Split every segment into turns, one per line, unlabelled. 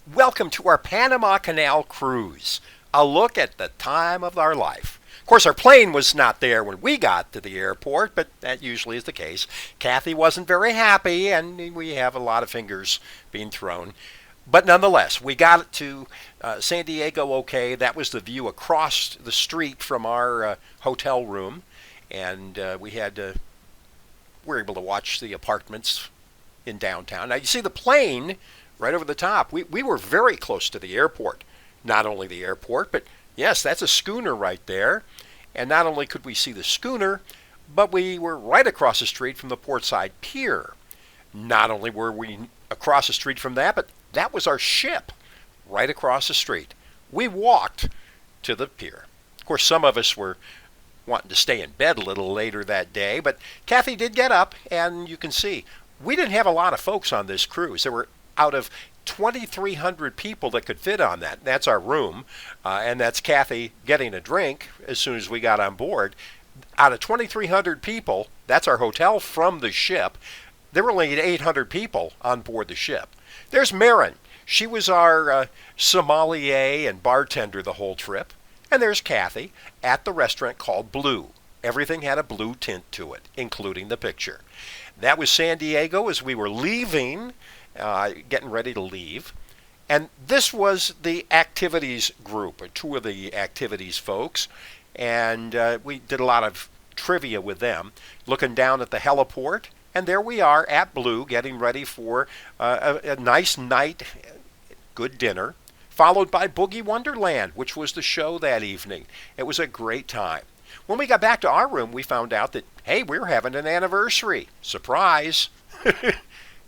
Welcome to our Panama Canal cruise, a look at the time of our life. Of course, our plane was not there when we got to the airport, but that usually is the case. Kathy wasn't very happy, and we have a lot of fingers being thrown. But nonetheless, we got to San Diego okay. That was the view across the street from our hotel room, and we were able to watch the apartments in downtown. Now, you see the plane right over the top. We were very close to the airport. Not only the airport, but yes, that's a schooner right there. And not only could we see the schooner, but we were right across the street from the Portside Pier. Not only were we across the street from that, but that was our ship right across the street. We walked to the pier. Of course, some of us were wanting to stay in bed a little later that day, but Kathy did get up, and you can see we didn't have a lot of folks on this cruise. There were out of 2,300 people that could fit on that. That's our room, and that's Kathy getting a drink as soon as we got on board. Out of 2,300 people, that's our hotel from the ship. There were only 800 people on board the ship. There's Marin. She was our sommelier and bartender the whole trip. And there's Kathy at the restaurant called Blue. Everything had a blue tint to it, including the picture. That was San Diego as we were leaving, getting ready to leave. And this was the activities group, or two of the activities folks. And we did a lot of trivia with them, looking down at the heliport. And there we are at Blue, getting ready for a nice night, good dinner, followed by Boogie Wonderland, which was the show that evening. It was a great time. When we got back to our room, we found out that, hey, we're having an anniversary. Surprise!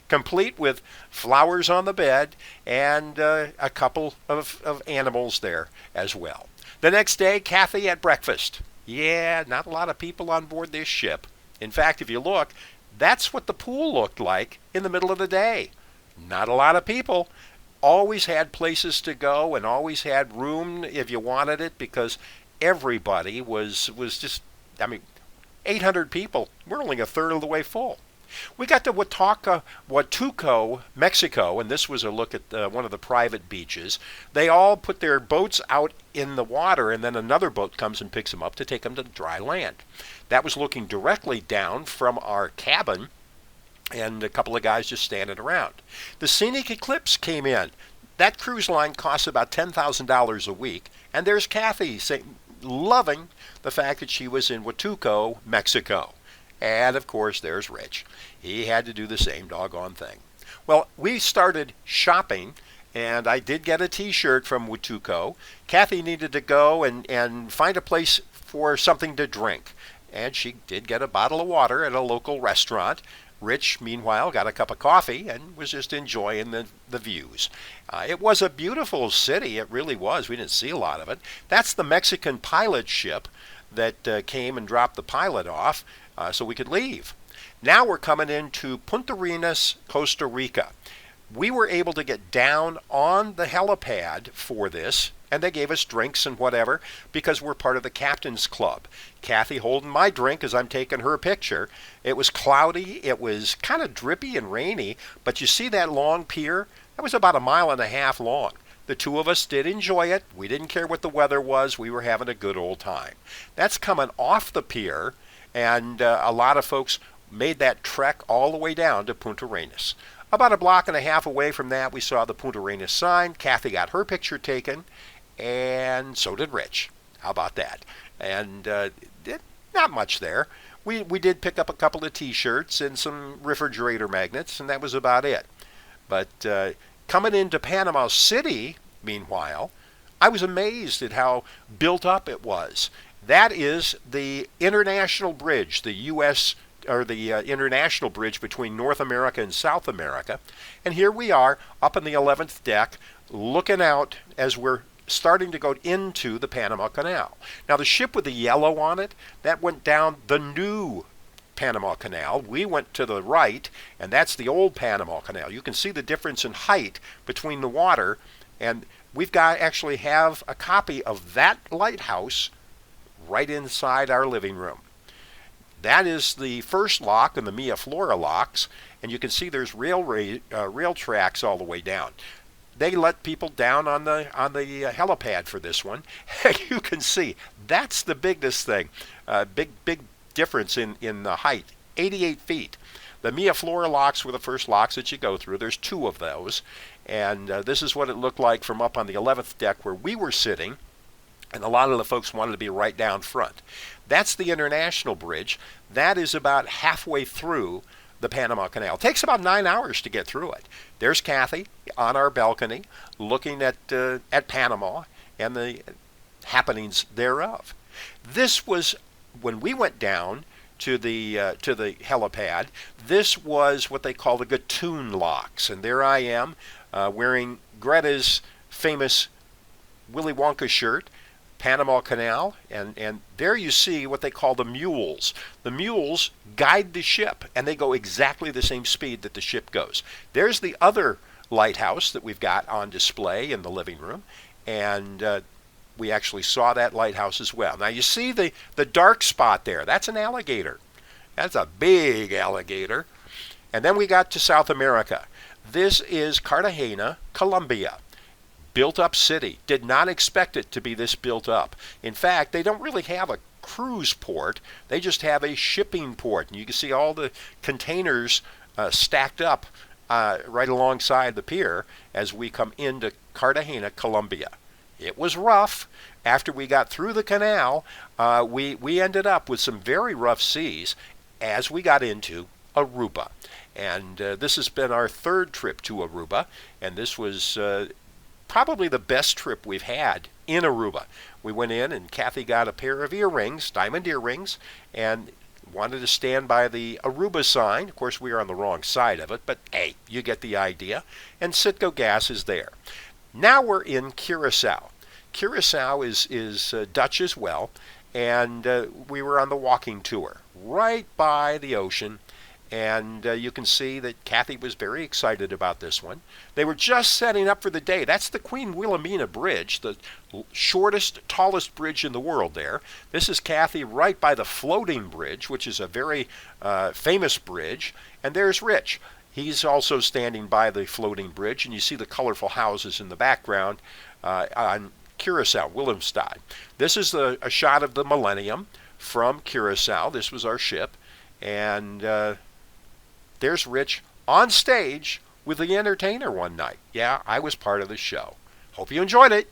Complete with flowers on the bed and a couple of animals there as well. The next day, Kathy at breakfast. Yeah, not a lot of people on board this ship. In fact, if you look, that's what the pool looked like in the middle of the day. Not a lot of people. Always had places to go and always had room if you wanted it, because everybody was just, 800 people. We're only a third of the way full. We got to Huatuco, Mexico, and this was a look at one of the private beaches. They all put their boats out in the water, and then another boat comes and picks them up to take them to dry land. That was looking directly down from our cabin, and a couple of guys just standing around. The Scenic Eclipse came in. That cruise line costs about $10,000 a week, and there's Kathy loving the fact that she was in Huatuco, Mexico. And of course, there's Rich. He had to do the same doggone thing. Well, we started shopping, and I did get a t-shirt from Huatuco. Kathy needed to go and find a place for something to drink, and she did get a bottle of water at a local restaurant. Rich, meanwhile, got a cup of coffee and was just enjoying the views. It was a beautiful city. It really was. We didn't see a lot of it. That's the Mexican pilot ship that came and dropped the pilot off so we could leave. Now we're coming into Punta Arenas, Costa Rica. We were able to get down on the helipad for this, and they gave us drinks and whatever because we're part of the Captain's Club. Kathy holding my drink as I'm taking her picture. It was cloudy. It was kind of drippy and rainy, but you see that long pier? That was about 1.5 miles long. The two of us did enjoy it. We didn't care what the weather was. We were having a good old time. That's coming off the pier, and a lot of folks made that trek all the way down to Punta Arenas. About 1.5 blocks away from that, we saw the Punta Arenas sign. Kathy got her picture taken, and so did Rich. How about that? And not much there. We did pick up a couple of t-shirts and some refrigerator magnets, and that was about it. But coming into Panama City, meanwhile, I was amazed at how built up it was. That is the international bridge, the U.S. or the international bridge between North America and South America. And here we are up on the 11th deck looking out as we're starting to go into the Panama Canal. Now the ship with the yellow on it, that went down the new Panama Canal. We went to the right, and that's the old Panama Canal. You can see the difference in height between the water, and we've got actually have a copy of that lighthouse right inside our living room. That is the first lock in the Mia Flora locks, and you can see there's rail tracks all the way down. they let people down on the helipad for this one. You can see that's the biggest thing. Big difference in the height. 88 feet. The Mia Flora locks were the first locks that you go through. There's 2 of those. And this is what it looked like from up on the 11th deck where we were sitting. And a lot of the folks wanted to be right down front. That's the International Bridge. That is about halfway through the Panama Canal. It takes about 9 hours to get through it. There's Cathy on our balcony looking at Panama and the happenings thereof. This was when we went down to the helipad. This was what they call the Gatun locks, and there I am wearing Greta's famous Willy Wonka shirt, Panama Canal, and there you see what they call the mules. The mules guide the ship, and they go exactly the same speed that the ship goes. There's the other lighthouse that we've got on display in the living room, and we actually saw that lighthouse as well. Now you see the dark spot there. That's an alligator. That's a big alligator. And then we got to South America. This is Cartagena, Colombia. Built up city. Did not expect it to be this built up. In fact, they don't really have a cruise port. They just have a shipping port. And you can see all the containers stacked up right alongside the pier as we come into Cartagena, Colombia. It was rough. After we got through the canal, we ended up with some very rough seas as we got into Aruba. And this has been our 3rd trip to Aruba, and this was probably the best trip we've had in Aruba. We went in and Cathy got a pair of earrings, diamond earrings, and wanted to stand by the Aruba sign. Of course, we were on the wrong side of it, but hey, you get the idea. And Citgo Gas is there. Now we're in Curacao. Curacao is Dutch as well, and we were on the walking tour right by the ocean. And you can see that Cathy was very excited about this one. They were just setting up for the day. That's the Queen Wilhelmina Bridge, the shortest, tallest bridge in the world there. This is Cathy right by the floating bridge, which is a very famous bridge. And there's Rich. He's also standing by the floating bridge, and you see the colorful houses in the background on Curacao, Wilhelmstad. This is a shot of the Millennium from Curacao. This was our ship. And there's Rich on stage with the entertainer one night. Yeah, I was part of the show. Hope you enjoyed it.